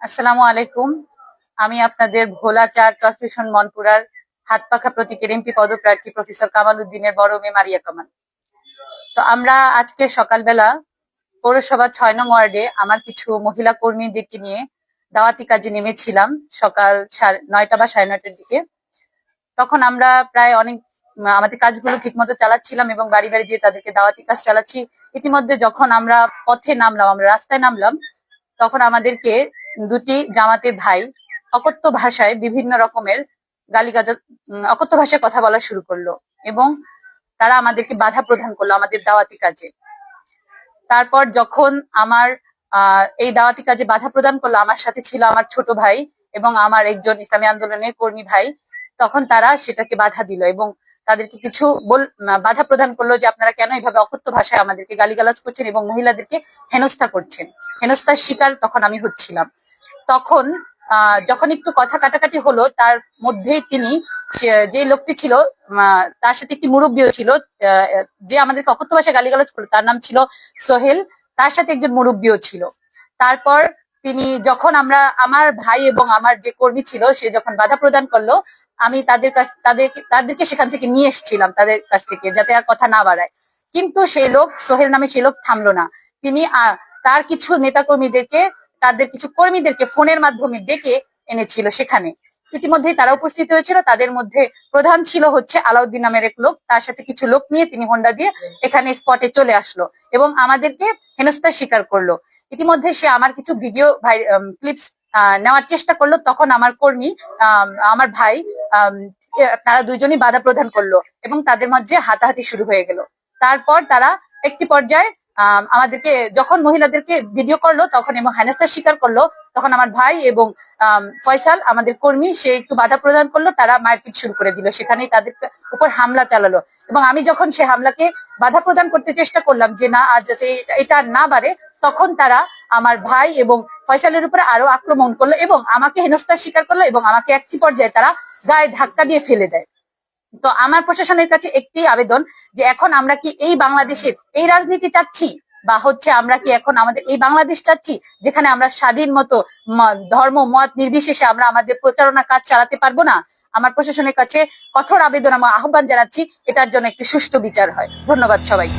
আসসালামু আলাইকুম। আমি আপনাদের ভোলা ৪ কর্পোরেশন মনপুরার হাতপাখা প্রতীকের এমপি পদপ্রার্থী প্রফেসর কামাল উদ্দিনের বড় মেয়ে মারিয়া কামাল। তো আমরা আজকে সকালবেলা পৌরসভা ৬ নং ওয়ার্ডে আমার কিছু মহিলা কর্মীদেরকে নিয়ে দাওয়াতি কাজে নেমেছিলাম সকাল ৯টা বা ৯:৩০-টার দিকে। তখন আমরা প্রায় অনেক আমাদের কাজগুলো ঠিক মতো চালাচ্ছিলাম এবং বাড়ি বাড়ি যেয়ে তাদেরকে দাওয়াতি কাজ চালাচ্ছি। ইতিমধ্যে যখন আমরা পথে নামলাম, আমরা রাস্তায় নামলাম, তখন আমাদেরকে দুটি জামাতের ভাই অকথ্য ভাষায় বিভিন্ন রকমের গালিগালাজ অকথ্য ভাষায় কথা বলা শুরু করলো এবং তারা আমাদেরকে বাধা প্রদান করলো আমাদের দাওয়াতি কাজে। তারপর যখন আমার এই দাওয়াতি কাজে বাধা প্রদান করলো, আমার সাথে ছিল আমার ছোট ভাই এবং আমার একজন ইসলামী আন্দোলনের কর্মী ভাই। তখন তারা সেটাকে বাধা দিল এবং তাদেরকে কিছু বাধা প্রদান করলো যে আপনারা কেন এইভাবে অকথ্য ভাষায় আমাদেরকে গালিগালাজ করছেন এবং মহিলাদেরকে হেনস্থা করছেন। হেনস্থার শিকার তখন আমি হচ্ছিলাম। তখন যখন একটু কথা কাটাকাটি হলো, তার মধ্যেই তিনি যে লোকটি ছিল তার সাথে একটি মুরব্বীও ছিল, যে আমাদেরকে অকথ্য ভাষায় গালিগালাজ করলো, তার নাম ছিল সোহেল। তার সাথে একজন মুরব্বীও ছিল। তারপর তিনি যখন আমার ভাই এবং আমার যে কর্মী ছিল সে যখন বাধা প্রদান করলো, আমি তাদেরকে সেখান থেকে নিয়ে এসেছিলাম তাদের কাছ থেকে, যাতে আর কথা না বাড়ায়। কিন্তু সেই লোক, সোহেল নামে সেই লোক থামলো না। তিনি তার কিছু নেতাকর্মীদেরকে, তাদের কিছু কর্মীদেরকে ফোনের মাধ্যমে ডেকে এনেছিল সেখানে। ইতিমধ্যেই তারা উপস্থিত হয়েছিল। তাদের মধ্যে প্রধান ছিল হচ্ছে আলাউদ্দিন নামের এক লোক। তার সাথে কিছু লোক নিয়ে তিনি হোন্ডা দিয়ে এখানে স্পটে চলে আসলো এবং আমাদেরকে হেনস্থার স্বীকার করলো। ইতিমধ্যে সে আমার কিছু ভিডিও ক্লিপস নেওয়ার চেষ্টা করলো। তখন আমার কর্মী, আমার ভাই, তারা দুইজনই বাধা প্রদান করলো এবং তাদের মধ্যে হাতাহাতি শুরু হয়ে গেল। তারপর তারা একটি পর্যায়ে আমাদেরকে, যখন মহিলাদেরকে ভিডিও করলো তখন এবং হেনস্থার স্বীকার করলো, তখন আমার ভাই এবং ফয়সাল আমাদের কর্মী, সে একটু বাধা প্রদান করলো। তারা মারপিট শুরু করে দিল, সেখানেই তাদের উপর হামলা চালালো এবং আমি যখন সে হামলাকে বাধা প্রদান করতে চেষ্টা করলাম যে না, আজ যাতে এটা না বাড়ে, তখন তারা আমার ভাই এবং ফয়সালের উপরে আরো আক্রমণ করলো এবং আমাকে হেনস্থার স্বীকার করলো এবং আমাকে একটি পর্যায়ে তারা গায়ে ধাক্কা দিয়ে ফেলে দেয়। তো আমার প্রশাসনের কাছে একটি আবেদন যে এখন আমরা কি এই বাংলাদেশের এই রাজনীতি চাচ্ছি, বা হচ্ছে আমরা কি এখন আমাদের এই বাংলাদেশ চাচ্ছি যেখানে আমরা স্বাধীন মতো ধর্ম মত নির্বিশেষে আমরা আমাদের প্রচারণা কাজ চালাতে পারবো না? আমার প্রশাসনের কাছে কঠোর আবেদন এবং আহ্বান জানাচ্ছি এটার জন্য একটি সুষ্ঠু বিচার হয়। ধন্যবাদ সবাই।